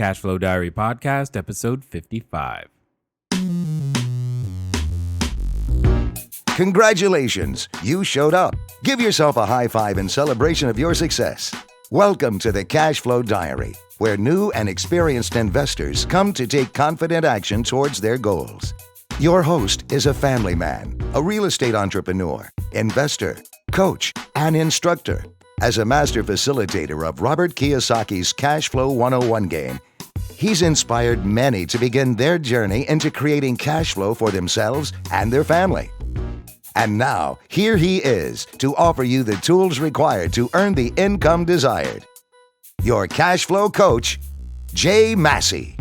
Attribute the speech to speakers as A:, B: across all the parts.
A: Cashflow Diary Podcast, episode 55.
B: Congratulations, you showed up. Give yourself a high five in celebration of your success. Welcome to the Cashflow Diary, where new and experienced investors come to take confident action towards their goals. Your host is a family man, a real estate entrepreneur, investor, coach, and instructor. As a master facilitator of Robert Kiyosaki's Cashflow 101 game, he's inspired many to begin their journey into creating cash flow for themselves and their family. And now, here he is to offer you the tools required to earn the income desired. Your cash flow coach, Jay Massey.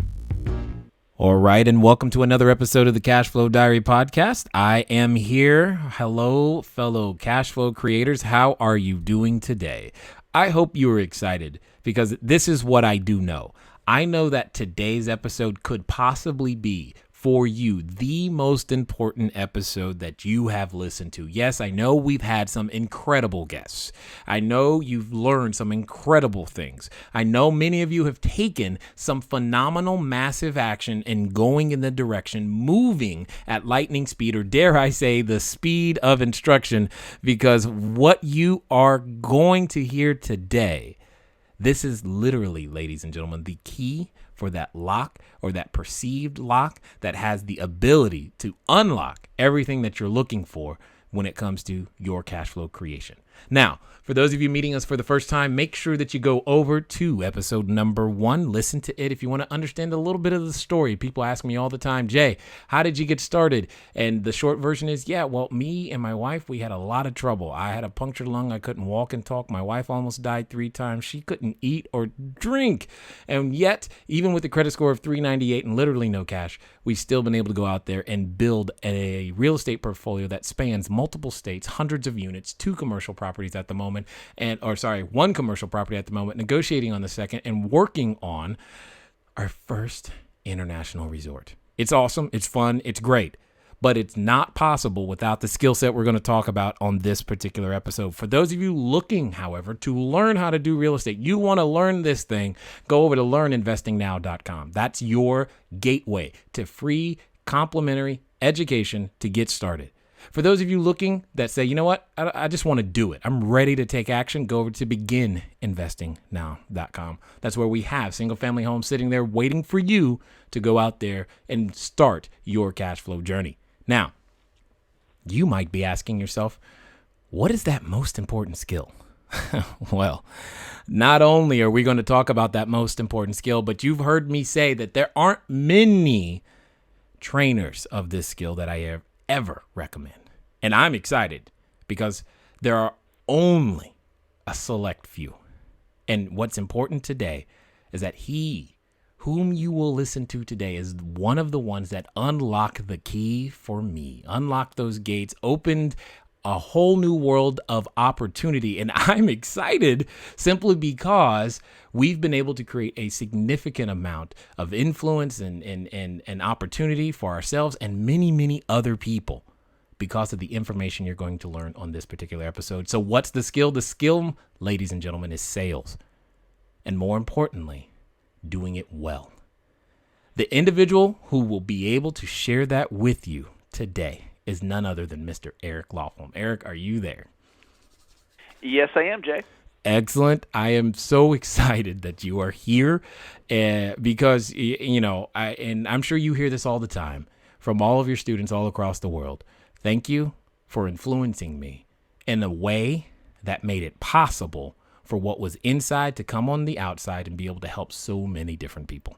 A: All right, and welcome to another episode of the Cashflow Diary Podcast. I am here. Hello, fellow cashflow creators. How are you doing today? I hope you are excited because this is what I do know. I know that today's episode could possibly be, for you, the most important episode that you have listened to. Yes, I know we've had some incredible guests. I know you've learned some incredible things. I know many of you have taken some phenomenal, massive action in going in the direction, moving at lightning speed, or dare I say, the speed of instruction, because what you are going to hear today, this is literally, ladies and gentlemen, the key for that lock or that perceived lock that has the ability to unlock everything that you're looking for when it comes to your cash flow creation. Now, for those of you meeting us for the first time, make sure that you go over to episode number 1. Listen to it if you want to understand a little bit of the story. People ask me all the time, Jay, how did you get started? And the short version is, me and my wife, we had a lot of trouble. I had a punctured lung. I couldn't walk and talk. My wife almost died 3 times. She couldn't eat or drink. And yet, even with a credit score of 398 and literally no cash, we've still been able to go out there and build a real estate portfolio that spans multiple states, hundreds of units, 2 commercial properties at the moment, one commercial property at the moment, negotiating on the second, and working on our first international resort. It's awesome. It's fun. It's great. But it's not possible without the skill set we're going to talk about on this particular episode. For those of you looking, however, to learn how to do real estate, you want to learn this thing, go over to learninvestingnow.com. That's your gateway to free, complimentary education to get started. For those of you looking that say, you know what, I just want to do it, I'm ready to take action, go over to begininvestingnow.com. That's where we have single family homes sitting there waiting for you to go out there and start your cash flow journey. Now, you might be asking yourself, what is that most important skill? Well, not only are we going to talk about that most important skill, but you've heard me say that there aren't many trainers of this skill that I have ever recommend. And I'm excited because there are only a select few. And what's important today is that he whom you will listen to today is one of the ones that unlocked the key for me, unlocked those gates, opened a whole new world of opportunity. And I'm excited simply because we've been able to create a significant amount of influence and opportunity for ourselves and many, many other people because of the information you're going to learn on this particular episode. So what's the skill? The skill, ladies and gentlemen, is sales. And more importantly, doing it well. The individual who will be able to share that with you today is none other than Mr. Eric Lofholm. Eric, are you there?
C: Yes, I am, Jay.
A: Excellent. I am so excited that you are here because, I'm sure you hear this all the time from all of your students all across the world. Thank you for influencing me in a way that made it possible for what was inside to come on the outside and be able to help so many different people.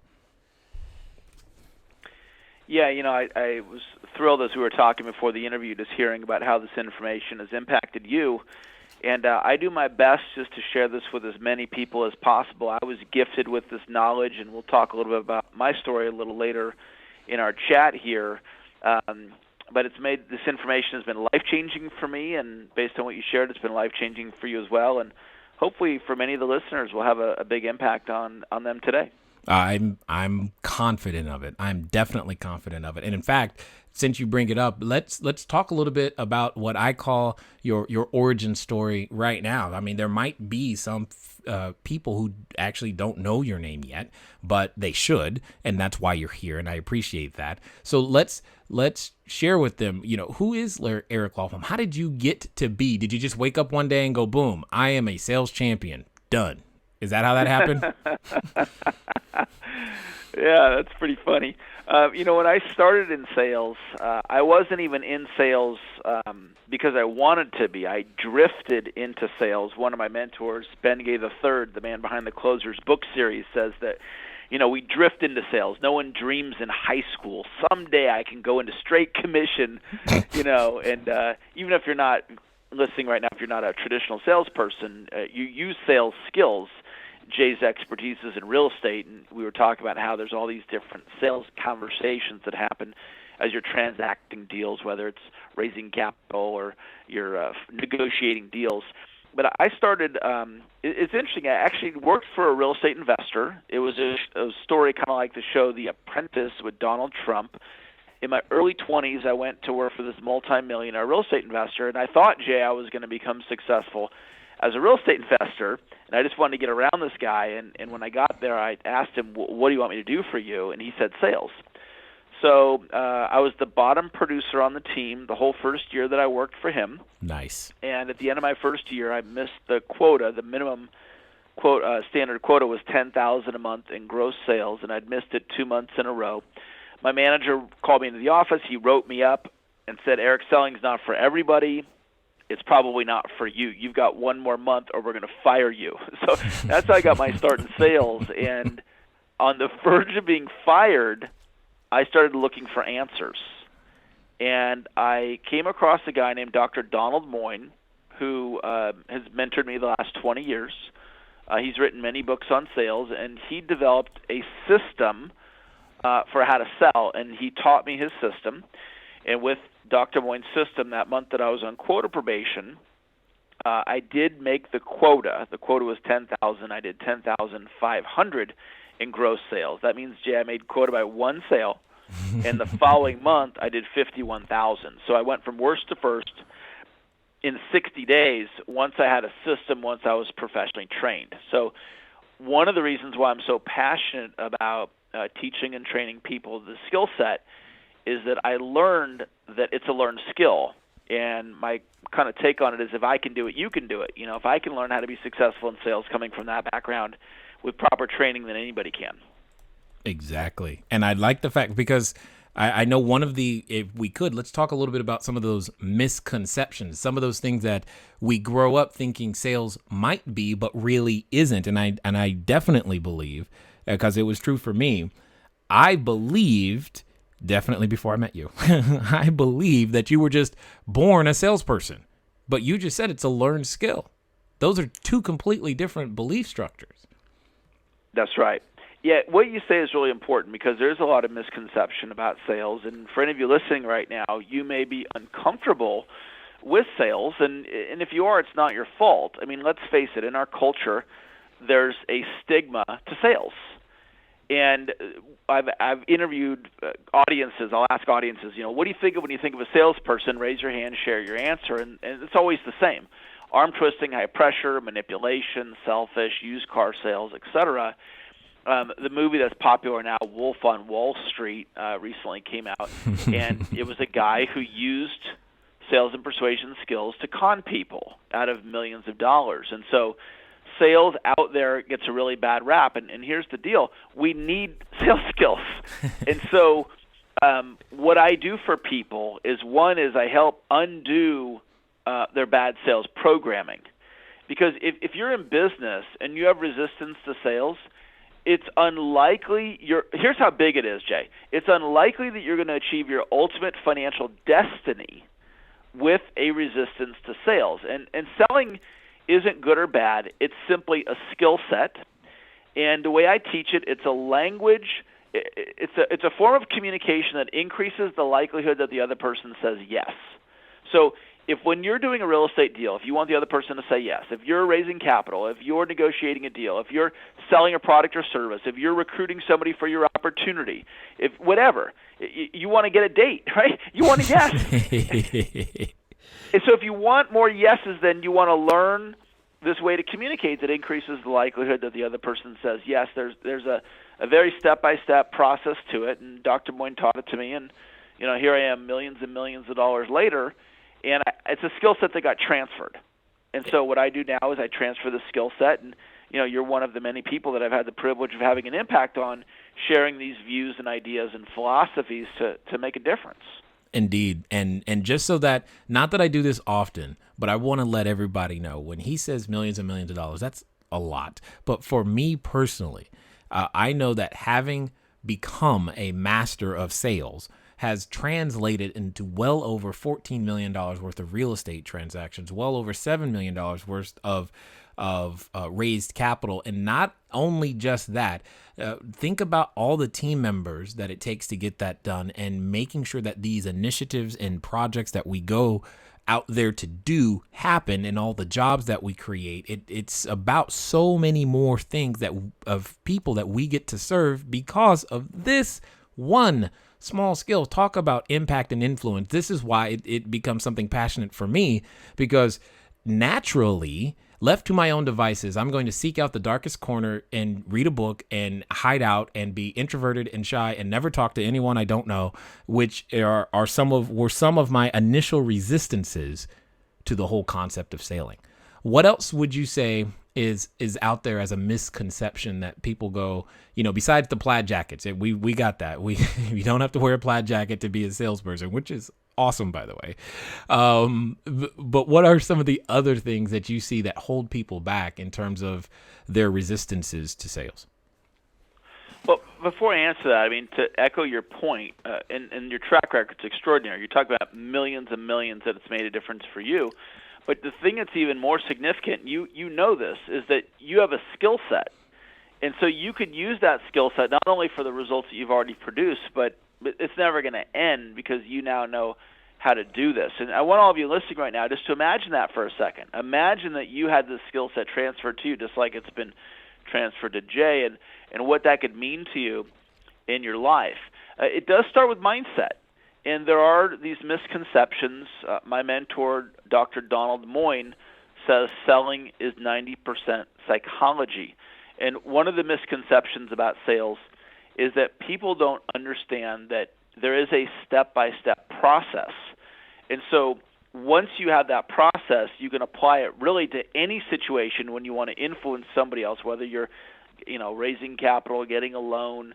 C: Yeah, I was thrilled as we were talking before the interview, just hearing about how this information has impacted you. And I do my best just to share this with as many people as possible. I was gifted with this knowledge, and we'll talk a little bit about my story a little later in our chat here. But this information has been life-changing for me, and based on what you shared, it's been life-changing for you as well. And hopefully for many of the listeners, we'll have a big impact on them today.
A: I'm confident of it. I'm definitely confident of it. And in fact, since you bring it up, let's talk a little bit about what I call your origin story right now. I mean, there might be some people who actually don't know your name yet, but they should, and that's why you're here, and I appreciate that. So let's share with them, who is Eric Lofholm? How did you get to be? Did you just wake up one day and go, boom, I am a sales champion, done? Is that how that happened?
C: Yeah, that's pretty funny. When I started in sales, I wasn't even in sales because I wanted to be. I drifted into sales. One of my mentors, Ben Gay III, the man behind the Closers book series, says that, we drift into sales. No one dreams in high school, someday I can go into straight commission, and even if you're not listening right now, if you're not a traditional salesperson, you use sales skills. Jay's expertise is in real estate, and we were talking about how there's all these different sales conversations that happen as you're transacting deals, whether it's raising capital or you're negotiating deals. But I started, it's interesting, I actually worked for a real estate investor. It was a story kind of like the show The Apprentice with Donald Trump. In my early 20s, I went to work for this multimillionaire real estate investor, and I thought, Jay, I was going to become successful as a real estate investor, and I just wanted to get around this guy. And when I got there, I asked him, what do you want me to do for you? And he said, sales. So I was the bottom producer on the team the whole first year that I worked for him.
A: Nice.
C: And at the end of my first year, I missed the quota. The minimum standard quota was $10,000 a month in gross sales, and I'd missed it 2 months in a row. My manager called me into the office. He wrote me up and said, Eric, selling's not for everybody. It's probably not for you. You've got one more month or we're going to fire you. So that's how I got my start in sales. And on the verge of being fired, I started looking for answers. And I came across a guy named Dr. Donald Moyne, who has mentored me the last 20 years. He's written many books on sales, and he developed a system for how to sell, and he taught me his system. And with Dr. Moyne's system, that month that I was on quota probation, I did make the quota. The quota was $10,000. I did $10,500 in gross sales. That means, Jay, I made quota by one sale, and the following month I did $51,000. So I went from worst to first in 60 days once I had a system, once I was professionally trained. So one of the reasons why I'm so passionate about teaching and training people the skill set is that I learned that it's a learned skill. And my kind of take on it is, if I can do it, you can do it. If I can learn how to be successful in sales coming from that background with proper training, then anybody can.
A: Exactly. And I like the fact, because I know one of the, if we could, let's talk a little bit about some of those misconceptions, some of those things that we grow up thinking sales might be, but really isn't. And I definitely believe, because it was true for me, I believed, definitely before I met you, I believed that you were just born a salesperson, but you just said it's a learned skill. Those are two completely different belief structures.
C: That's right. Yeah, what you say is really important, because there's a lot of misconception about sales. And for any of you listening right now, you may be uncomfortable with sales. And if you are, it's not your fault. I mean, let's face it, in our culture, there's a stigma to sales. And I've interviewed audiences. I'll ask audiences, what do you think of when you think of a salesperson? Raise your hand, share your answer, and it's always the same: arm twisting, high pressure, manipulation, selfish, used car sales, etc. The movie that's popular now, Wolf on Wall Street, recently came out, and it was a guy who used sales and persuasion skills to con people out of millions of dollars. And so sales out there gets a really bad rap, and here's the deal: we need sales skills. And so what I do for people is, one is I help undo their bad sales programming. Because if you're in business and you have resistance to sales, it's unlikely here's how big it is, Jay. It's unlikely that you're going to achieve your ultimate financial destiny with a resistance to sales. And selling isn't good or bad. It's simply a skill set. And the way I teach it, it's a language. It's a form of communication that increases the likelihood that the other person says yes. So if when you're doing a real estate deal, if you want the other person to say yes, if you're raising capital, if you're negotiating a deal, if you're selling a product or service, if you're recruiting somebody for your opportunity, if whatever, you want to get a date, right? You want a yes. And so if you want more yeses, then you want to learn this way to communicate that increases the likelihood that the other person says yes. There's a very step-by-step process to it, and Dr. Moyne taught it to me, and here I am millions and millions of dollars later, and it's a skill set that got transferred. And so what I do now is I transfer the skill set, and you're one of the many people that I've had the privilege of having an impact on, sharing these views and ideas and philosophies to make a difference.
A: Indeed. And just so that, not that I do this often, but I want to let everybody know, when he says millions and millions of dollars, that's a lot. But for me personally, I know that having become a master of sales has translated into well over $14 million worth of real estate transactions, well over $7 million worth of raised capital. And not only just that, think about all the team members that it takes to get that done, and making sure that these initiatives and projects that we go out there to do happen, and all the jobs that we create. It's about so many more things of people that we get to serve because of this one small skill. Talk about impact and influence. This is why it becomes something passionate for me, because naturally, left to my own devices, I'm going to seek out the darkest corner and read a book and hide out and be introverted and shy and never talk to anyone I don't know, which were some of my initial resistances to the whole concept of sailing. What else would you say is out there as a misconception that people go, besides the plaid jackets? We got that. You don't have to wear a plaid jacket to be a salesperson, which is awesome, by the way. But what are some of the other things that you see that hold people back in terms of their resistances to sales?
C: Well, before I answer that, to echo your point, and your track record's extraordinary. You talk about millions and millions that it's made a difference for you. But the thing that's even more significant, you know this, is that you have a skill set. And so you could use that skill set not only for the results that you've already produced, but it's never going to end, because you now know how to do this. And I want all of you listening right now just to imagine that for a second. Imagine that you had this skill set transferred to you, just like it's been transferred to Jay, and what that could mean to you in your life. It does start with mindset. And there are these misconceptions. My mentor, Dr. Donald Moyne, says selling is 90% psychology. And one of the misconceptions about sales is that people don't understand that there is a step-by-step process. And so once you have that process, you can apply it really to any situation when you want to influence somebody else, whether you're raising capital, getting a loan,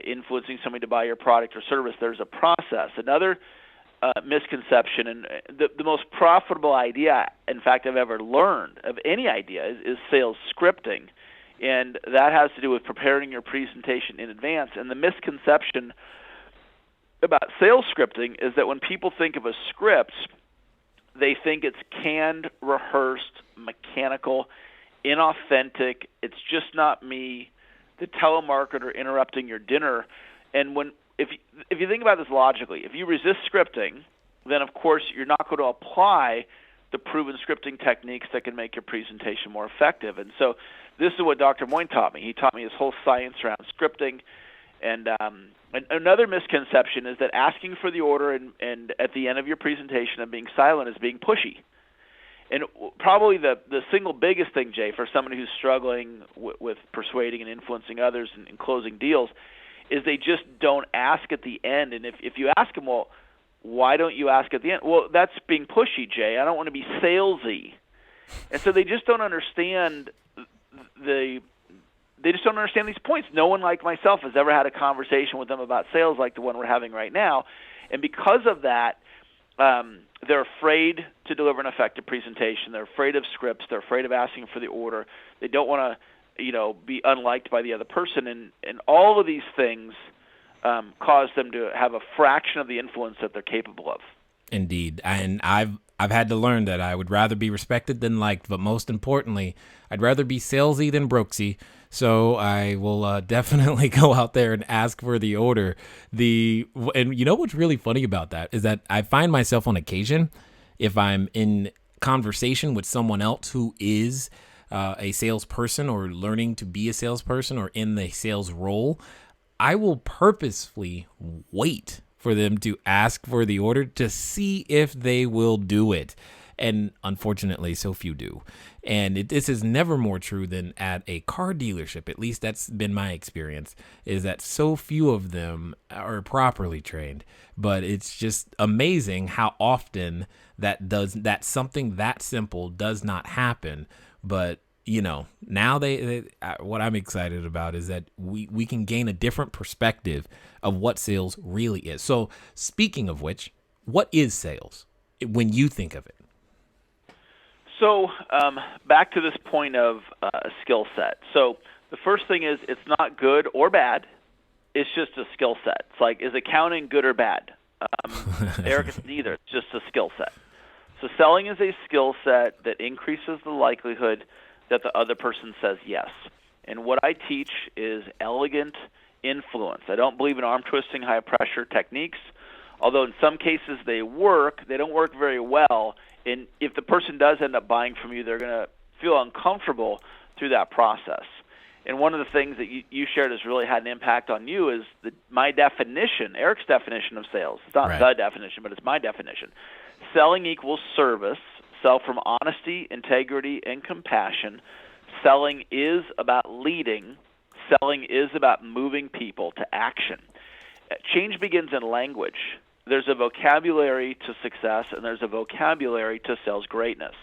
C: influencing somebody to buy your product or service. There's a process. Another misconception, and the most profitable idea, in fact, I've ever learned of any idea is sales scripting. And that has to do with preparing your presentation in advance. And the misconception about sales scripting is that when people think of a script, they think it's canned, rehearsed, mechanical, inauthentic. It's just not me, the telemarketer interrupting your dinner. And if you think about this logically, if you resist scripting, then of course you're not going to apply the proven scripting techniques that can make your presentation more effective. And so this is what Dr. Moyne taught me. He taught me his whole science around scripting. And another misconception is that asking for the order and at the end of your presentation and being silent is being pushy. And probably the single biggest thing, Jay, for somebody who's struggling with persuading and influencing others and closing deals is they just don't ask at the end. And if you ask them, well, why don't you ask at the end? Well, that's being pushy, Jay. I don't want to be salesy. And so they just don't understand they just don't understand these points. No one like myself has ever had a conversation with them about sales like the one we're having right now. And because of that, they're afraid to deliver an effective presentation. They're afraid of scripts. They're afraid of asking for the order. They don't want to, be unliked by the other person. And all of these things cause them to have a fraction of the influence that they're capable of.
A: Indeed. And I've had to learn that I would rather be respected than liked, but most importantly, I'd rather be salesy than brokesy. So I will definitely go out there and ask for the order. And you know what's really funny about that is that I find myself on occasion If I'm in conversation with someone else who is a salesperson or learning to be a salesperson or in the sales role, I will purposefully wait for them to ask for the order to see if they will do it. And unfortunately, so few do. And this is never more true than at a car dealership. At least that's been my experience, is that so few of them are properly trained. But it's just amazing how often that something that simple does not happen. But now they what I'm excited about is that we can gain a different perspective of what sales really is. So speaking of which, what is sales when you think of it?
C: So back to this point of skill set. So the first thing is it's not good or bad. It's just a skill set. It's like, is accounting good or bad? Eric, it's neither. It's just a skill set. So selling is a skill set that increases the likelihood that the other person says yes. And what I teach is elegant influence. I don't believe in arm-twisting, high-pressure techniques, although in some cases they work. They don't work very well. And if the person does end up buying from you, they're going to feel uncomfortable through that process. And one of the things that you shared has really had an impact on you is my definition, Eric's definition of sales. It's not the definition, but it's my definition. Selling equals service. Sell from honesty, integrity, and compassion. Selling is about leading. Selling is about moving people to action. Change begins in language. There's a vocabulary to success, and there's a vocabulary to sales greatness.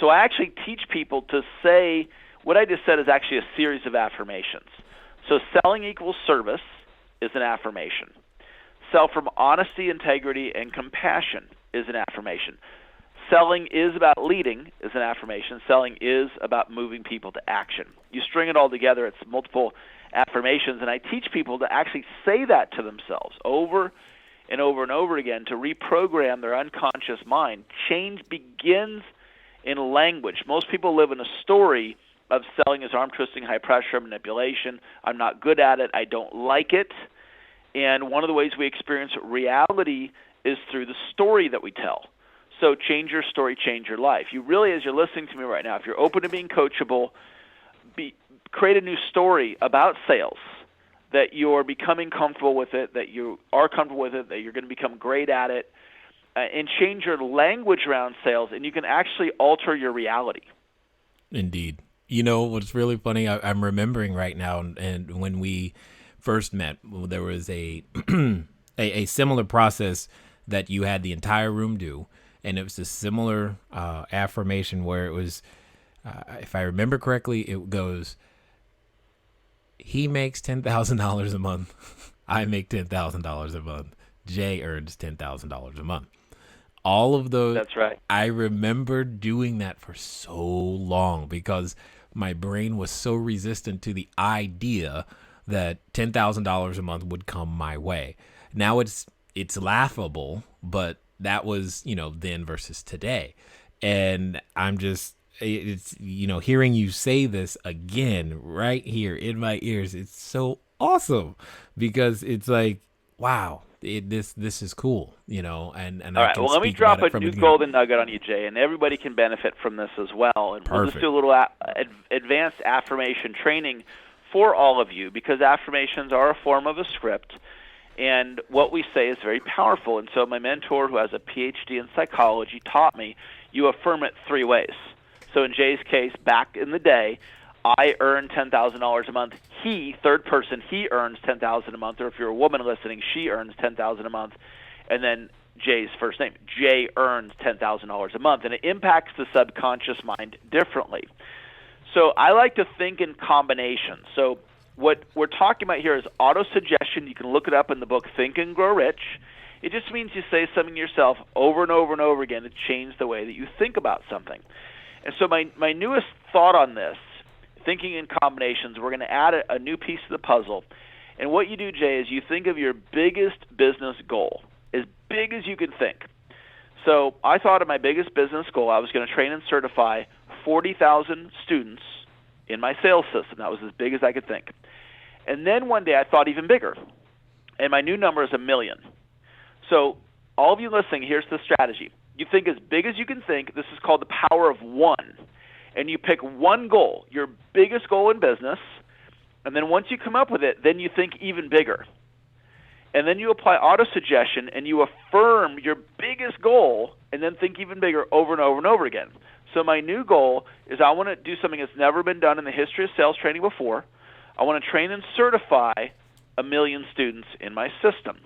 C: So I actually teach people to say what I just said is actually a series of affirmations. So selling equals service is an affirmation. Sell from honesty, integrity, and compassion is an affirmation. Selling is about leading is an affirmation. Selling is about moving people to action. You string it all together, it's multiple affirmations, and I teach people to actually say that to themselves over and over and over again to reprogram their unconscious mind. Change begins in language. Most people live in a story of selling as arm-twisting, high-pressure manipulation. I'm not good at it. I don't like it. And one of the ways we experience reality is through the story that we tell. So change your story, change your life. You really, as you're listening to me right now, if you're open to being coachable, create a new story about sales, that you're becoming comfortable with it, that you are comfortable with it, that you're going to become great at it, and change your language around sales, and you can actually alter your reality.
A: Indeed. You know, what's really funny, I'm remembering right now, and when we first met, there was a a similar process that you had the entire room do, and it was a similar affirmation where it was, if I remember correctly, it goes, he makes $10,000 a month. I make $10,000 a month. Jay earns $10,000 a month. All of those.
C: That's right.
A: I remember doing that for so long because my brain was so resistant to the idea that $10,000 a month would come my way. Now it's laughable, but that was, then versus today. And it's hearing you say this again right here in my ears, it's so awesome because it's like, wow, this is cool, and
C: all right, well, let me drop a new golden nugget on you, Jay, and everybody can benefit from this as well. And we'll just do a little advanced affirmation training for all of you because affirmations are a form of a script, and what we say is very powerful. And so my mentor, who has a PhD in psychology, taught me you affirm it three ways. So in Jay's case, back in the day, I earn $10,000 a month. He, third person, he earns $10,000 a month. Or if you're a woman listening, she earns $10,000 a month. And then Jay's first name, Jay earns $10,000 a month. And it impacts the subconscious mind differently. So I like to think in combinations. So what we're talking about here is auto-suggestion. You can look it up in the book Think and Grow Rich. It just means you say something to yourself over and over and over again to change the way that you think about something. And so my newest thought on this, thinking in combinations, we're going to add a new piece to the puzzle. And what you do, Jay, is you think of your biggest business goal, as big as you can think. So I thought of my biggest business goal. I was going to train and certify 40,000 students in my sales system. That was as big as I could think. And then one day I thought even bigger. And my new number is 1 million. So all of you listening, here's the strategy. You think as big as you can think. This is called the power of one. And you pick one goal, your biggest goal in business, and then once you come up with it, then you think even bigger. And then you apply auto-suggestion, and you affirm your biggest goal, and then think even bigger over and over and over again. So my new goal is I want to do something that's never been done in the history of sales training before. I want to train and certify 1 million students in my system.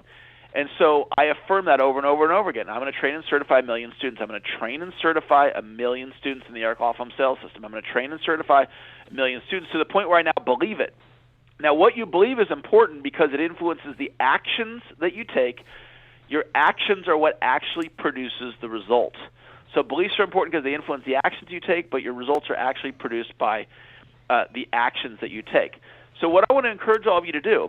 C: And so I affirm that over and over and over again. I'm going to train and certify 1 million students. I'm going to train and certify 1 million students in the Eric Lofholm sales system. I'm going to train and certify 1 million students to the point where I now believe it. Now, what you believe is important because it influences the actions that you take. Your actions are what actually produces the results. So beliefs are important because they influence the actions you take, but your results are actually produced by the actions that you take. So what I want to encourage all of you to do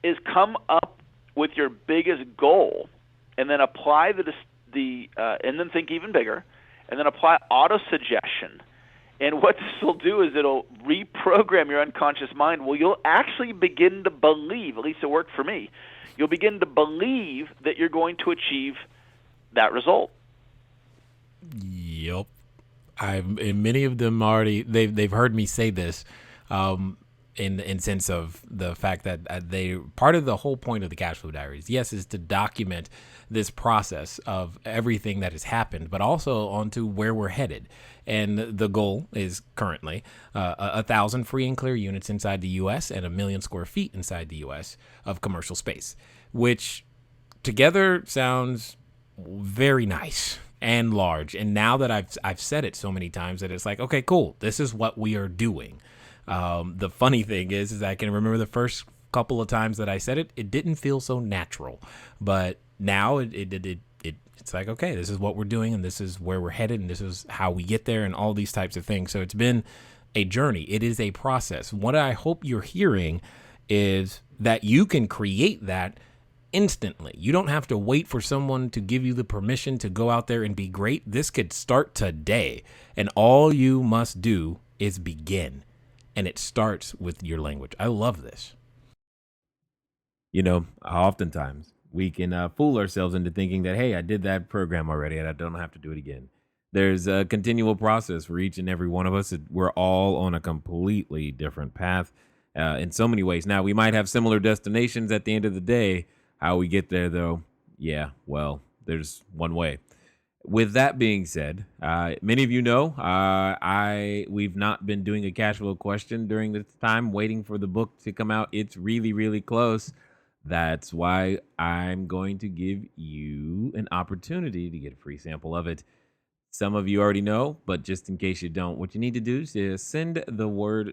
C: is come up with your biggest goal, and then apply and then think even bigger, and then apply auto-suggestion. And what this will do is it'll reprogram your unconscious mind. Well, you'll actually begin to believe, at least it worked for me, you'll begin to believe that you're going to achieve that result.
A: Yep. And many of them already, they've heard me say this, in sense of the fact that they, part of the whole point of the Cashflow Diaries, yes, is to document this process of everything that has happened, but also onto where we're headed. And the goal is currently 1,000 free and clear units inside the U.S. and 1 million square feet inside the U.S. of commercial space, which together sounds very nice and large. And now that I've said it so many times that it's like, okay, cool, this is what we are doing. The funny thing is I can remember the first couple of times that I said it, it didn't feel so natural, but now it's like, okay, this is what we're doing, and this is where we're headed, and this is how we get there, and all these types of things. So it's been a journey. It is a process. What I hope you're hearing is that you can create that instantly. You don't have to wait for someone to give you the permission to go out there and be great. This could start today, and all you must do is begin. And it starts with your language. I love this. You know, oftentimes we can fool ourselves into thinking that, hey, I did that program already and I don't have to do it again. There's a continual process for each and every one of us. We're all on a completely different path in so many ways. Now, we might have similar destinations at the end of the day. How we get there, though, yeah, well, there's one way. With that being said, many of you know we've not been doing a cash flow question during this time, waiting for the book to come out. It's really, really close. That's why I'm going to give you an opportunity to get a free sample of it. Some of you already know, but just in case you don't, what you need to do is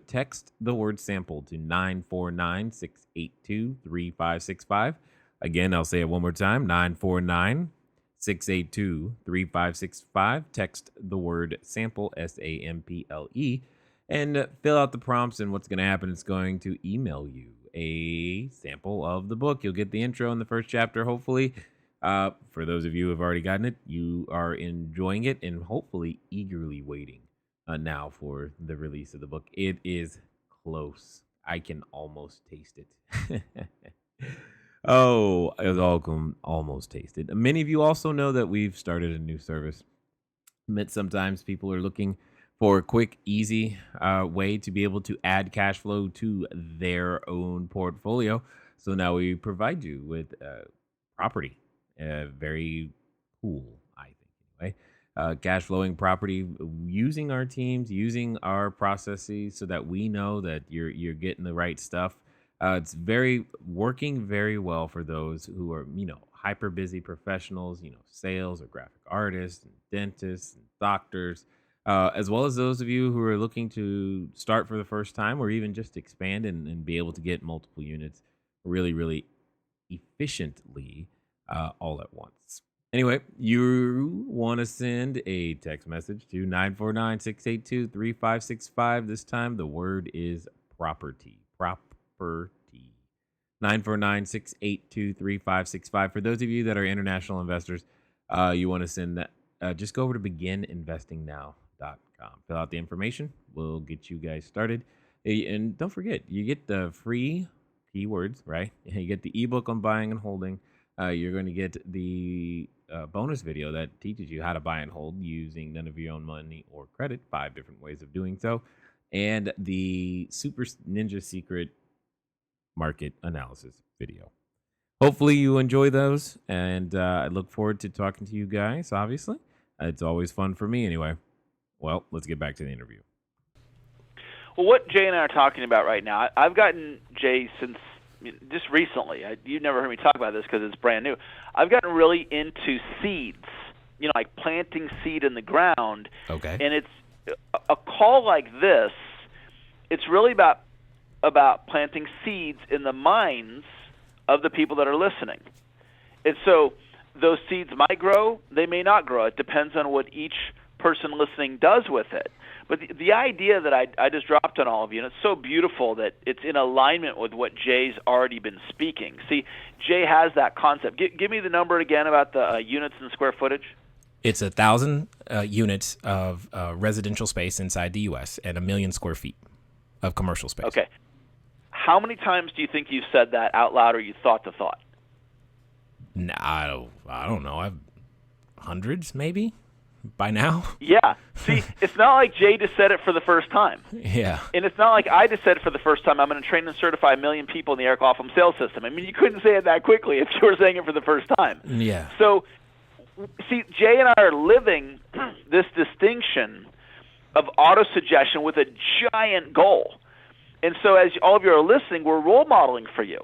A: text the word sample to 949-682-3565. Again, I'll say it one more time, 949-682-3565. Text the word sample, SAMPLE, and fill out the prompts. And what's going to happen is going to email you a sample of the book. You'll get the intro in the first chapter, hopefully. For those of you who have already gotten it, you are enjoying it and hopefully eagerly waiting now for the release of the book. It is close. I can almost taste it. Oh, it was almost tasted. Many of you also know that we've started a new service. Sometimes people are looking for a quick, easy way to be able to add cash flow to their own portfolio. So now we provide you with property. Very cool, I think, anyway. Cash flowing property using our teams, using our processes so that we know that you're getting the right stuff. It's working very well for those who are, hyper busy professionals, sales or graphic artists and dentists and doctors, as well as those of you who are looking to start for the first time or even just expand and be able to get multiple units really, really efficiently all at once. Anyway, you want to send a text message to 949-682-3565. This time the word is property. 949-682-3565. For those of you that are international investors, you want to send that, just go over to begininvestingnow.com. Fill out the information. We'll get you guys started. And don't forget, you get the free keywords, right? You get the ebook on buying and holding, You're going to get the bonus video that teaches you how to buy and hold using none of your own money or credit, 5 different ways of doing so, and the Super Ninja Secret market analysis video. Hopefully you enjoy those, and I look forward to talking to you guys, obviously. It's always fun for me anyway. Well, let's get back to the interview.
C: Well, what Jay and I are talking about right now, I've gotten Jay since just recently. You've never heard me talk about this because it's brand new. I've gotten really into seeds, like planting seed in the ground.
A: Okay.
C: And it's a call like this, it's really about planting seeds in the minds of the people that are listening. And so those seeds might grow, they may not grow. It depends on what each person listening does with it. But the idea that I just dropped on all of you, and it's so beautiful that it's in alignment with what Jay's already been speaking. See, Jay has that concept. Give me the number again about the units and square footage.
A: It's 1,000 units of residential space inside the U.S. and 1 million square feet of commercial space.
C: Okay. How many times do you think you've said that out loud or you thought the thought?
A: No, I don't know. I've hundreds maybe by now.
C: Yeah. See, it's not like Jay just said it for the first time.
A: Yeah.
C: And it's not like I just said it for the first time. I'm going to train and certify 1 million people in the Eric Lofholm sales system. I mean, you couldn't say it that quickly if you were saying it for the first time.
A: Yeah.
C: So, see, Jay and I are living this distinction of auto-suggestion with a giant goal. And so as all of you are listening, we're role modeling for you.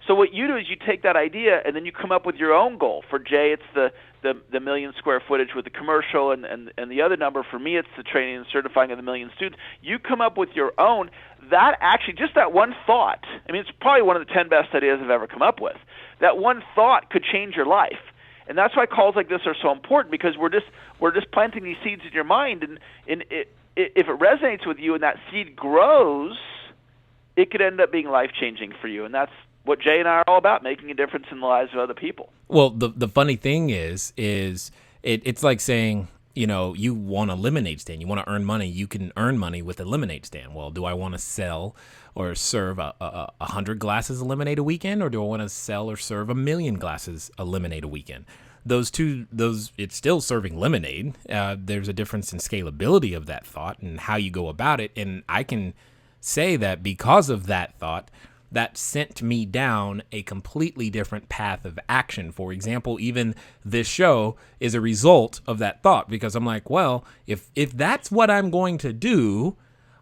C: So what you do is you take that idea and then you come up with your own goal. For Jay, it's the 1 million square footage with the commercial, and the other number for me, it's the training and certifying of the 1 million students. You come up with your own. That actually, just that one thought, I mean, it's probably one of the 10 best ideas I've ever come up with. That one thought could change your life. And that's why calls like this are so important, because we're just planting these seeds in your mind, and if it resonates with you and that seed grows, it could end up being life-changing for you. And that's what Jay and I are all about, making a difference in the lives of other people.
A: Well, the funny thing is it's like saying, you want a lemonade stand. You want to earn money. You can earn money with a lemonade stand. Well, do I want to sell or serve 100 glasses of lemonade a weekend, or do I want to sell or serve 1 million glasses of lemonade a weekend? It's still serving lemonade. There's a difference in scalability of that thought and how you go about it. And I can say that because of that thought, that sent me down a completely different path of action. For example, even this show is a result of that thought, because I'm like, well, if that's what I'm going to do,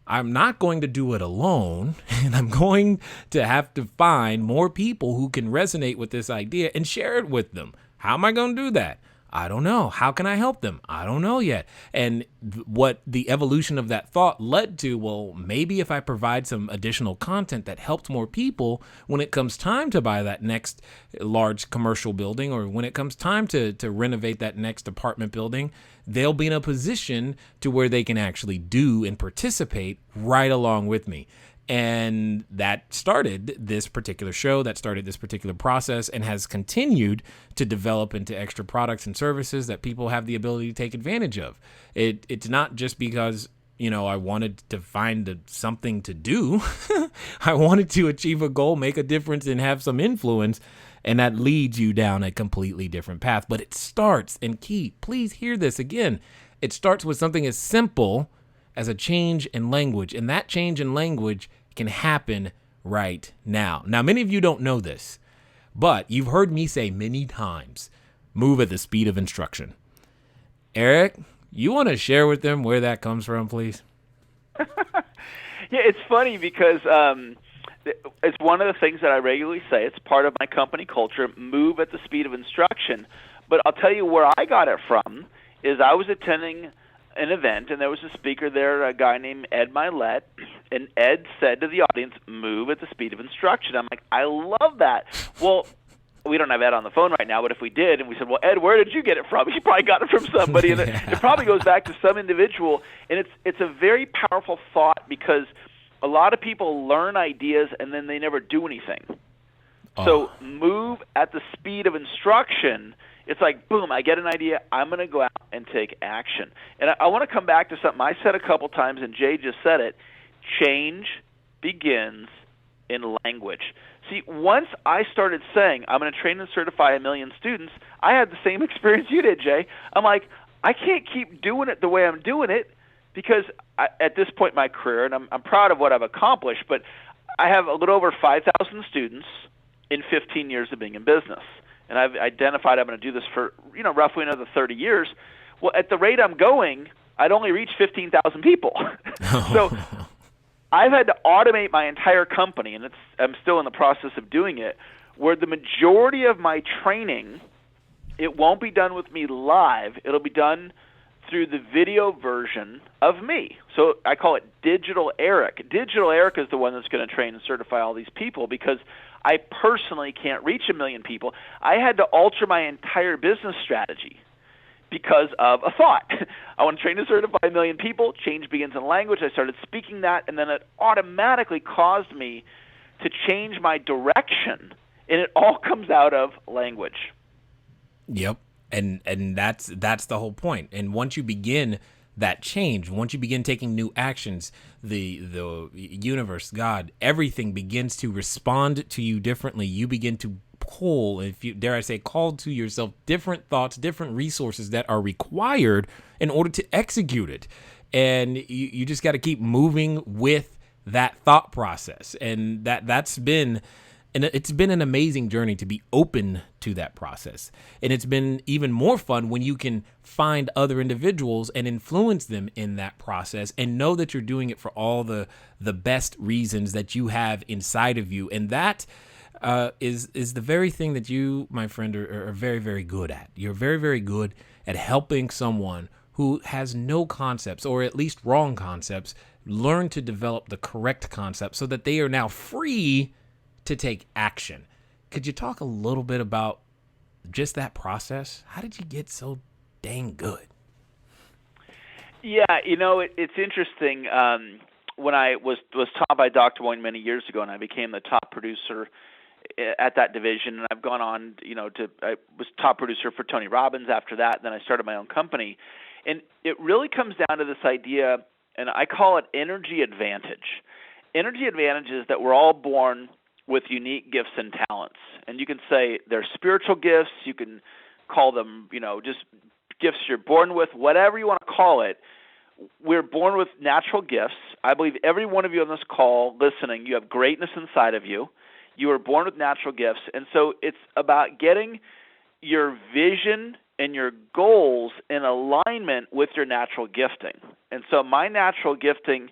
A: I'm not going to do it alone, and I'm going to have to find more people who can resonate with this idea and share it with them. How am I going to do that? I don't know. How can I help them? I don't know yet. And what the evolution of that thought led to, well, maybe if I provide some additional content that helped more people when it comes time to buy that next large commercial building, or when it comes time to renovate that next apartment building, they'll be in a position to where they can actually do and participate right along with me. And that started this particular show, that started this particular process, and has continued to develop into extra products and services that people have the ability to take advantage of. It's not just because, I wanted to find something to do. I wanted to achieve a goal, make a difference, and have some influence. And that leads you down a completely different path. But it starts, and please hear this again, it starts with something as simple as a change in language. And that change in language can happen right now. Now, many of you don't know this, but you've heard me say many times, move at the speed of instruction. Eric, you want to share with them where that comes from, please?
C: Yeah, it's funny because it's one of the things that I regularly say. It's part of my company culture, move at the speed of instruction. But I'll tell you where I got it from is I was attending an event, and there was a speaker there, a guy named Ed Milet, and Ed said to the audience, move at the speed of instruction. I'm like, I love that. Well, we don't have Ed on the phone right now, but if we did, and we said, well, Ed, where did you get it from? He probably got it from somebody, and it probably goes back to some individual, and it's a very powerful thought, because a lot of people learn ideas and then they never do anything. So move at the speed of instruction. It's like, boom, I get an idea, I'm going to go out and take action. And I want to come back to something I said a couple times, and Jay just said it. Change begins in language. See, once I started saying, I'm going to train and certify 1 million students, I had the same experience you did, Jay. I'm like, I can't keep doing it the way I'm doing it because at this point in my career, and I'm proud of what I've accomplished, but I have a little over 5,000 students in 15 years of being in business. And I've identified I'm going to do this for, roughly another 30 years. Well, at the rate I'm going, I'd only reach 15,000 people. So I've had to automate my entire company, and I'm still in the process of doing it, where the majority of my training, it won't be done with me live. It'll be done through the video version of me. So I call it Digital Eric. Digital Eric is the one that's going to train and certify all these people because I personally can't reach 1 million people. I had to alter my entire business strategy because of a thought. I want to train and certify 1 million people. Change begins in language. I started speaking that, and then it automatically caused me to change my direction, and it all comes out of language.
A: Yep. And that's the whole point. And once you begin that change, once you begin taking new actions, the universe, God, everything begins to respond to you differently. You begin to pull, if you dare I say, call to yourself different thoughts, different resources that are required in order to execute it. And you just got to keep moving with that thought process. And that's been... And it's been an amazing journey to be open to that process. And it's been even more fun when you can find other individuals and influence them in that process and know that you're doing it for all the best reasons that you have inside of you. And that is the very thing that you, my friend, are very, very good at. You're very, very good at helping someone who has no concepts, or at least wrong concepts, learn to develop the correct concepts so that they are now free to take action. Could you talk a little bit about just that process? How did you get so dang good?
C: Yeah, it's interesting. When I was taught by Dr. Boyne many years ago, and I became the top producer at that division, and I've gone on, I was top producer for Tony Robbins after that, and then I started my own company. And it really comes down to this idea, and I call it energy advantage. Energy advantage is that we're all born with unique gifts and talents. And you can say they're spiritual gifts, you can call them, just gifts you're born with, whatever you want to call it. We're born with natural gifts. I believe every one of you on this call listening, you have greatness inside of you. You are born with natural gifts. And so it's about getting your vision and your goals in alignment with your natural gifting. And so my natural gifting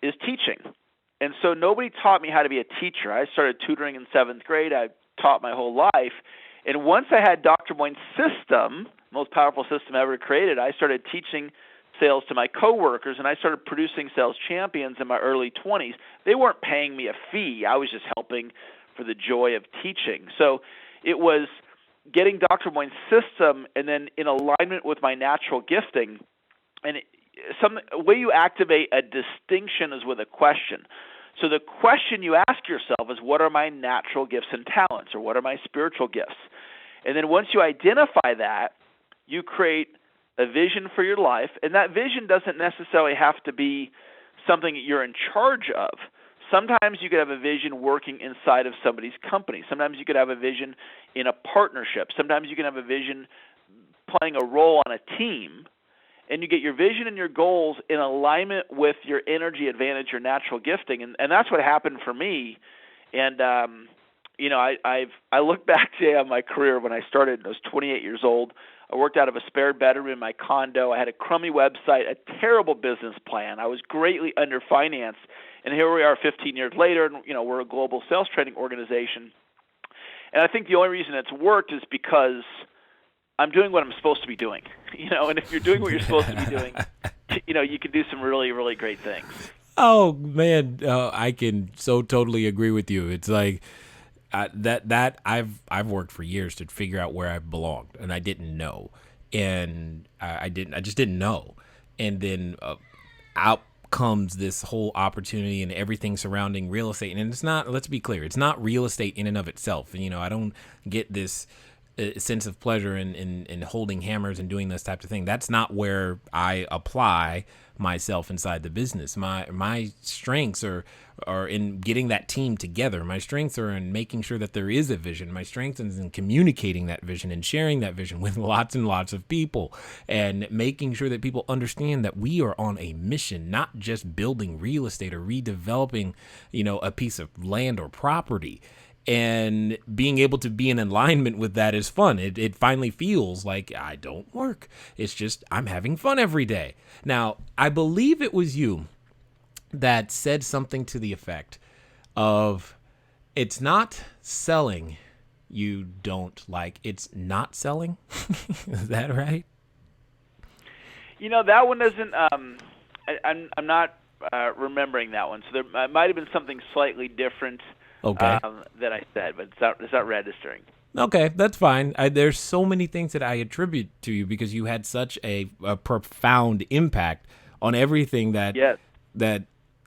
C: is teaching. And so nobody taught me how to be a teacher. I started tutoring in 7th grade. I taught my whole life. And once I had Dr. Boyne's system, most powerful system ever created, I started teaching sales to my coworkers, and I started producing sales champions in my early 20s. They weren't paying me a fee. I was just helping for the joy of teaching. So it was getting Dr. Boyne's system and then in alignment with my natural gifting. And a way you activate a distinction is with a question. So the question you ask yourself is, what are my natural gifts and talents, or what are my spiritual gifts? And then once you identify that, you create a vision for your life, and that vision doesn't necessarily have to be something you're in charge of. Sometimes you could have a vision working inside of somebody's company. Sometimes you could have a vision in a partnership. Sometimes you can have a vision playing a role on a team. And you get your vision and your goals in alignment with your energy advantage, your natural gifting, and that's what happened for me. And I look back today on my career when I started. I was 28 years old. I worked out of a spare bedroom in my condo. I had a crummy website, a terrible business plan. I was greatly underfinanced, and here we are 15 years later, and we're a global sales training organization. And I think the only reason it's worked is because I'm doing what I'm supposed to be doing, and if you're doing what you're supposed to be doing, you can do some really, really great things.
A: Oh man, I can so totally agree with you. It's like that I've worked for years to figure out where I belonged, and I didn't know, and I just didn't know, and then out comes this whole opportunity and everything surrounding real estate. And it's not, let's be clear, it's not real estate in and of itself. And I don't get this sense of pleasure in holding hammers and doing this type of thing. That's not where I apply myself inside the business. My strengths are in getting that team together. My strengths are in making sure that there is a vision. My strengths is in communicating that vision and sharing that vision with lots and lots of people, and making sure that people understand that we are on a mission, not just building real estate or redeveloping, a piece of land or property. And being able to be in alignment with that is fun. It finally feels like I don't work. It's just I'm having fun every day. Now, I believe it was you that said something to the effect of, it's not selling you don't like, it's not selling. Is that right?
C: That one doesn't. I'm not remembering that one. So there might have been something slightly different.
A: Okay.
C: That I said, but it's not registering.
A: Okay, that's fine. There's so many things that I attribute to you because you had such a profound impact on everything that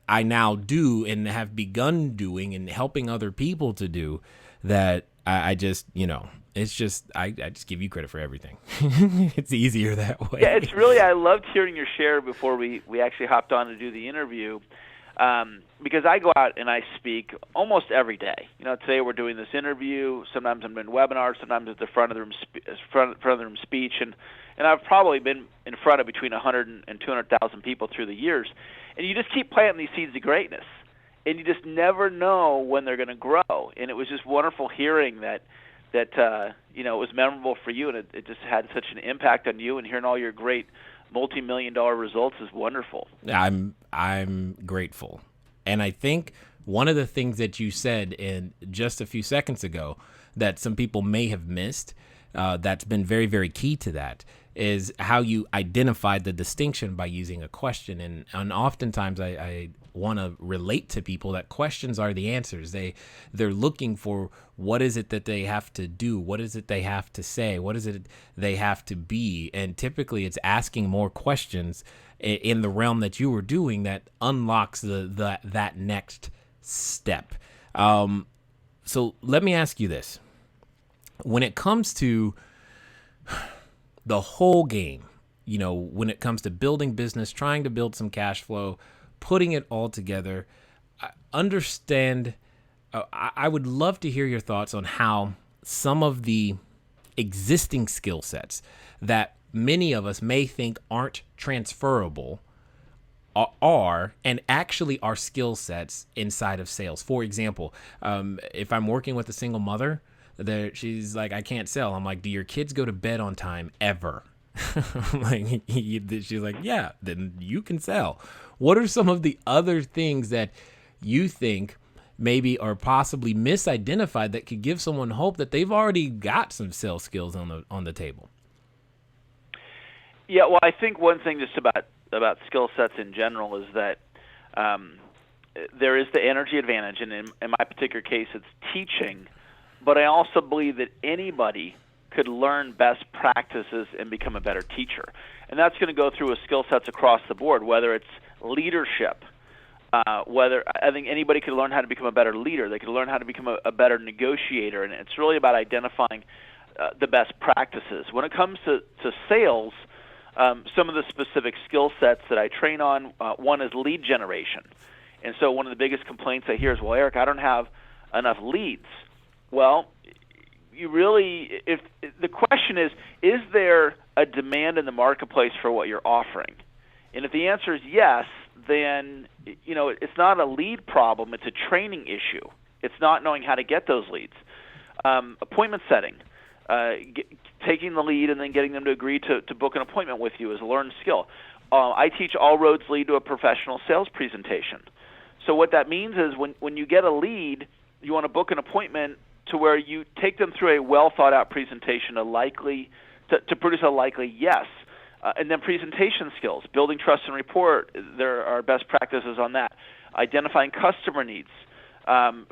A: I now do and have begun doing and helping other people to do, that I just, it's just, I just give you credit for everything. It's easier that way.
C: Yeah, it's really, I loved hearing your share before we actually hopped on to do the interview. Because I go out and I speak almost every day. Today we're doing this interview. Sometimes I'm doing webinars. Sometimes it's the front of the room speech, and I've probably been in front of between 100 and 200,000 people through the years. And you just keep planting these seeds of greatness, and you just never know when they're going to grow. And it was just wonderful hearing that it was memorable for you, and it just had such an impact on you. And hearing all your great multi-million-dollar results is wonderful.
A: I'm grateful. And I think one of the things that you said in just a few seconds ago that some people may have missed, that's been very, very key to that, is how you identified the distinction by using a question. And oftentimes I want to relate to people that questions are the answers. They're looking for what is it that they have to do? What is it they have to say? What is it they have to be? And typically it's asking more questions in the realm that you were doing that unlocks that next step. So let me ask you this. When it comes to the whole game, when it comes to building business, trying to build some cash flow, putting it all together, I would love to hear your thoughts on how some of the existing skill sets that many of us may think aren't transferable are and actually are skill sets inside of sales. For example, if I'm working with a single mother, she's like, I can't sell. I'm like, do your kids go to bed on time ever? She's like, yeah, then you can sell. What are some of the other things that you think maybe are possibly misidentified that could give someone hope that they've already got some sales skills on the table?
C: Yeah, well, I think one thing just about skill sets in general is that there is the energy advantage, and in my particular case, it's teaching. But I also believe that anybody could learn best practices and become a better teacher. And that's going to go through with skill sets across the board, whether it's leadership, whether I think anybody could learn how to become a better leader. They could learn how to become a better negotiator. And it's really about identifying the best practices. When it comes to sales, some of the specific skill sets that I train on, one is lead generation. And so one of the biggest complaints I hear is, well, Eric, I don't have enough leads. Well, if the question is there a demand in the marketplace for what you're offering? And if the answer is yes, then it's not a lead problem, it's a training issue. It's not knowing how to get those leads. Appointment setting, taking the lead and then getting them to agree to book an appointment with you is a learned skill. I teach all roads lead to a professional sales presentation. So what that means is when you get a lead, you want to book an appointment to where you take them through a well-thought-out presentation to produce a likely yes. And then presentation skills, building trust and rapport, there are best practices on that. Identifying customer needs,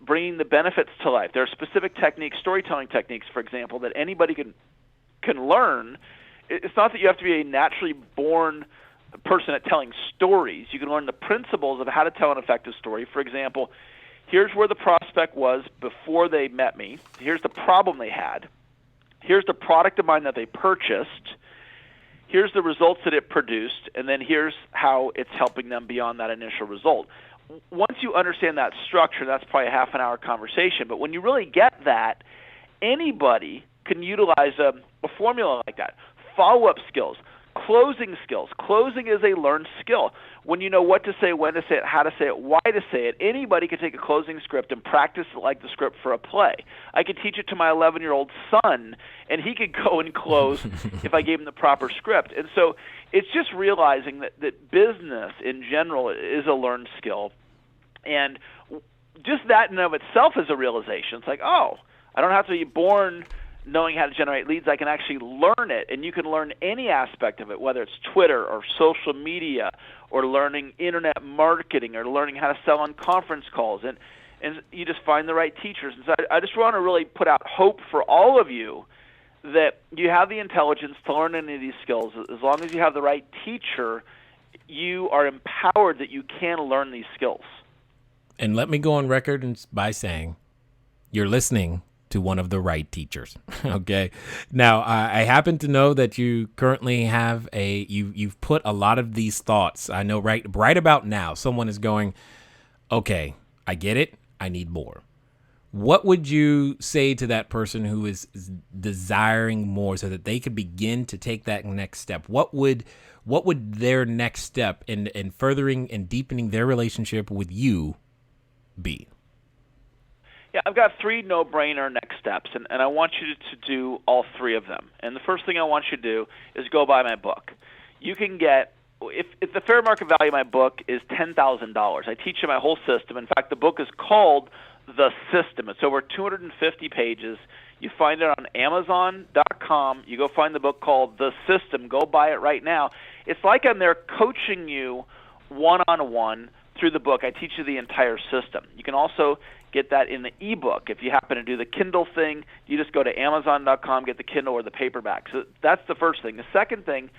C: bringing the benefits to life. There are specific techniques, storytelling techniques, for example, that anybody can learn. It's not that you have to be a naturally born person at telling stories. You can learn the principles of how to tell an effective story. For example, here's where the prospect was before they met me. Here's the problem they had. Here's the product of mine that they purchased. Here's the results that it produced, and then here's how it's helping them beyond that initial result. Once you understand that structure, that's probably a half an hour conversation. But when you really get that, anybody can utilize a formula like that. Follow-up skills, closing skills. Closing is a learned skill. When you know what to say, when to say it, how to say it, why to say it, anybody can take a closing script and practice it like the script for a play. I could teach it to my 11-year-old son, and he could go and close if I gave him the proper script. And so it's just realizing that business in general is a learned skill. And just that in and of itself is a realization. It's like, oh, I don't have to be born knowing how to generate leads. I can actually learn it, and you can learn any aspect of it, whether it's Twitter or social media or learning internet marketing or learning how to sell on conference calls. And you just find the right teachers. And so I just want to really put out hope for all of you that you have the intelligence to learn any of these skills. As long as you have the right teacher, you are empowered that you can learn these skills.
A: And let me go on record by saying you're listening to one of the right teachers. Okay. Now, I happen to know that you currently have you've put a lot of these thoughts. I know right about now, someone is going, okay, I get it. I need more. What would you say to that person who is desiring more so that they could begin to take that next step? What would their next step in furthering and deepening their relationship with you be?
C: Yeah, I've got 3 no-brainer next steps, and I want you to do all 3 of them. And the first thing I want you to do is go buy my book. You can get, if the fair market value of my book is $10,000, I teach you my whole system. In fact, the book is called The System. It's over 250 pages. You find it on Amazon.com. You go find the book called The System. Go buy it right now. It's like I'm there coaching you one-on-one through the book. I teach you the entire system. You can also get that in the ebook. If you happen to do the Kindle thing, you just go to Amazon.com, get the Kindle or the paperback. So that's the first thing. The second thing,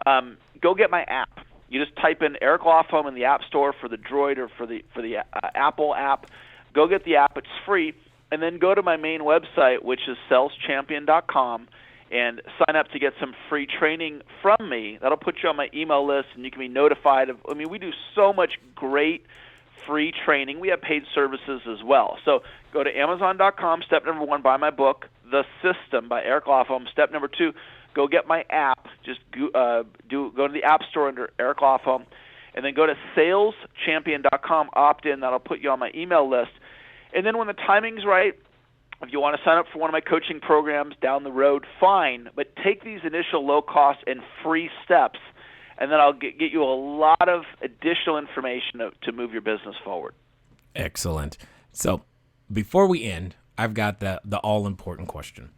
C: go get my app. You just type in Eric Lofholm in the App Store for the Droid or for the Apple app. Go get the app. It's free. And then go to my main website, which is saleschampion.com, and sign up to get some free training from me. That'll put you on my email list, and you can be notified of. I mean, we do so much great free training. We have paid services as well. So go to Amazon.com. Step number 1, buy my book, The System by Eric Lofholm. Step number 2, go get my app. Just go to the App Store under Eric Lofholm, and then go to SalesChampion.com. Opt in. That'll put you on my email list. And then when the timing's right, if you want to sign up for one of my coaching programs down the road, fine. But take these initial low-cost and free steps, and then I'll get you a lot of additional information to move your business forward.
A: Excellent. So before we end, I've got the all-important question.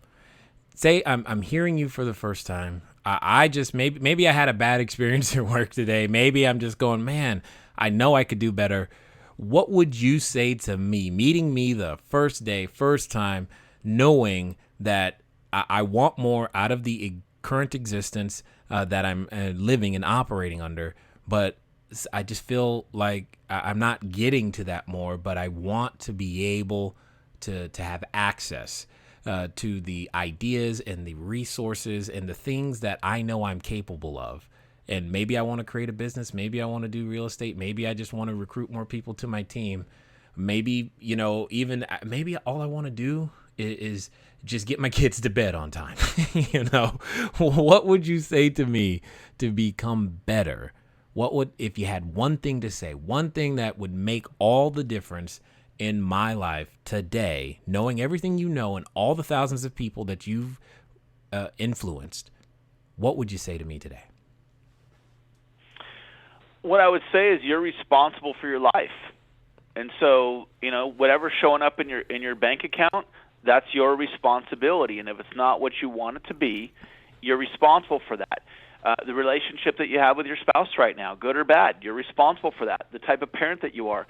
A: Say I'm hearing you for the first time. I just maybe I had a bad experience at work today. Maybe I'm just going, man, I know I could do better. What would you say to me, meeting me the first day, first time, knowing that I want more out of the current existence that I'm living and operating under, but I just feel like I'm not getting to that more, but I want to be able to have access to the ideas and the resources and the things that I know I'm capable of. And maybe I want to create a business. Maybe I want to do real estate. Maybe I just want to recruit more people to my team. Maybe, maybe all I want to do is just get my kids to bed on time. What would you say to me to become better? If you had one thing to say, one thing that would make all the difference in my life today, knowing everything you know and all the thousands of people that you've influenced, what would you say to me today?
C: What I would say is you're responsible for your life. And so, whatever's showing up in your bank account, that's your responsibility. And if it's not what you want it to be, you're responsible for that. The relationship that you have with your spouse right now, good or bad, you're responsible for that. The type of parent that you are,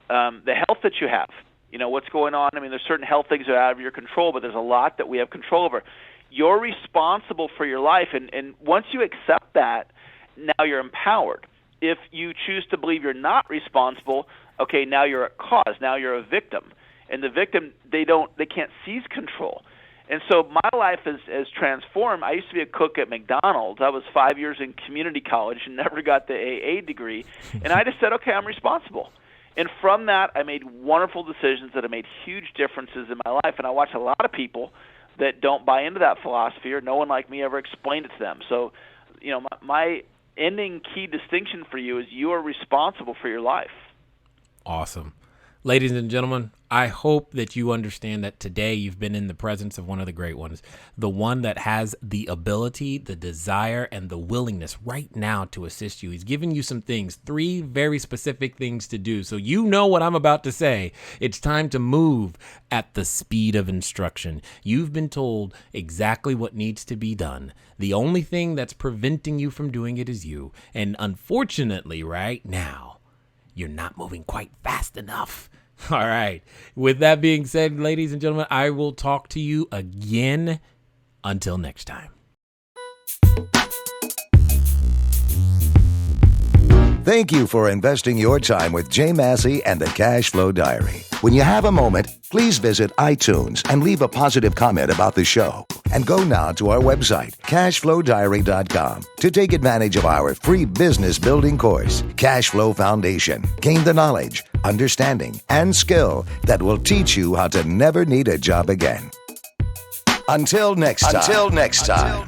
C: the health that you have, what's going on. I mean, there's certain health things that are out of your control, but there's a lot that we have control over. You're responsible for your life. And once you accept that, now you're empowered. If you choose to believe you're not responsible, okay, now you're at cause. Now you're a victim. And the victim, they can't seize control. And so my life has transformed. I used to be a cook at McDonald's. I was 5 years in community college and never got the AA degree. And I just said, okay, I'm responsible. And from that, I made wonderful decisions that have made huge differences in my life. And I watch a lot of people that don't buy into that philosophy, or no one like me ever explained it to them. So, my ending key distinction for you is you are responsible for your life.
A: Awesome. Ladies and gentlemen, I hope that you understand that today you've been in the presence of one of the great ones, the one that has the ability, the desire, and the willingness right now to assist you. He's given you some things, 3 very specific things to do. So you know what I'm about to say. It's time to move at the speed of instruction. You've been told exactly what needs to be done. The only thing that's preventing you from doing it is you. And unfortunately, right now, you're not moving quite fast enough. All right. With that being said, ladies and gentlemen, I will talk to you again. Until next time.
B: Thank you for investing your time with Jay Massey and the Cash Flow Diary. When you have a moment, please visit iTunes and leave a positive comment about the show. And go now to our website, CashFlowDiary.com, to take advantage of our free business building course, Cash Flow Foundation. Gain the knowledge, understanding, and skill that will teach you how to never need a job again. Until next time.